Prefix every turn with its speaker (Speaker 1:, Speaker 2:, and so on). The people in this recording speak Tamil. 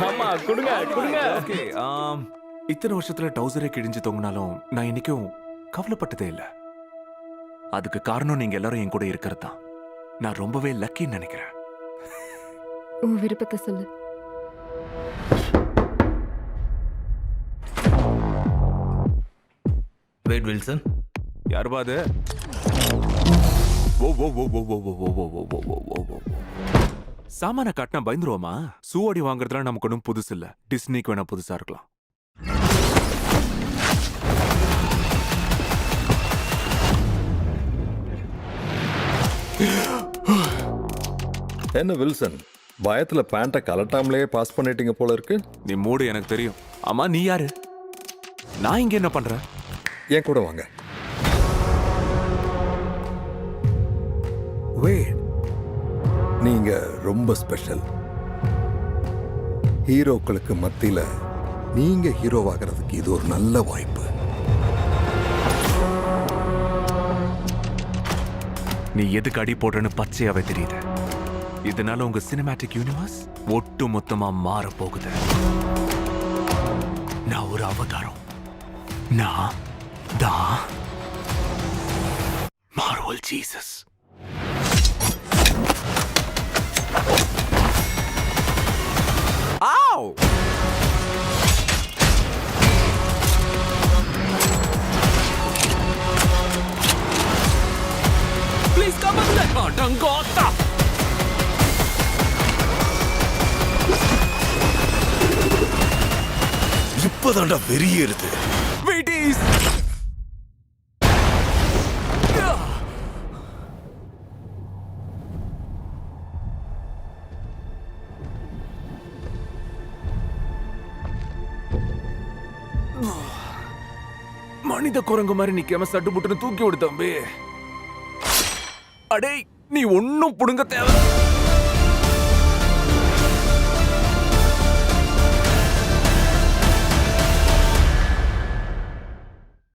Speaker 1: ஆமா கொடுங்க கொடுங்க.
Speaker 2: ஓகே இத்தனை வருஷத்துல டவுசரே கிழிஞ்சு தொங்கினாலும் நான் இன்னைக்கும் கவலைப்பட்டதே இல்ல. அதுக்கு காரணம் நீங்க எல்லாரும் என் கூட இருக்கிறது தான். நான் ரொம்பவே லக்கின்னு நினைக்கிறேன்.
Speaker 3: உன் விருப்பத்தை சொல்லு.
Speaker 4: Wait Wilson.
Speaker 2: யாருப்பா அது? ஓ ஓ ஓ ஓ ஓ ஓ ஓ ஓ ஓ ஓ ஓ ஓ. சாமான காட்டினா பயந்துருவோமா? சூவாடி வாங்குறதுலாம் நமக்கு ஒன்றும் புதுசு இல்ல. டிஸ்னிக்கு வேணா புதுசா இருக்கலாம்.
Speaker 5: என்ன வில்சன், பயத்துல பேண்ட்டை கலட்டாமலேயே பாஸ் பண்ணிட்டீங்க போல இருக்கு.
Speaker 2: நீ மூடு, எனக்கு தெரியும். ஆமா நீ யாரு? நான் இங்க என்ன பண்றேன்?
Speaker 5: என் கூட வாங்க. Wait. நீங்க ரொம்ப ஸ்பெஷல். ஹீரோக்களுக்கு மத்தியில நீங்க ஹீரோவாகிறதுக்கு இது ஒரு நல்ல வாய்ப்பு.
Speaker 2: நீ எதுக்கு அடி போடுறன்னு பச்சையாவே தெரியுது. இதனால உங்க சினிமேட்டிக் யூனிவர்ஸ் ஒட்டு மொத்தமா மாற போகுது. நான் ஒரு அவதாரம். நான் தான் Marvel Jesus. Ow! Please come and let me Dangota.
Speaker 4: இப்பதான்டா வெறியேறுது.
Speaker 2: Waities! மனித குரங்கு மாதிரி நிக்காம சட்டு புட்டுன்னு தூக்கி விடு தம்பி. அடே நீ ஒன்னும் புடுங்க தேவை.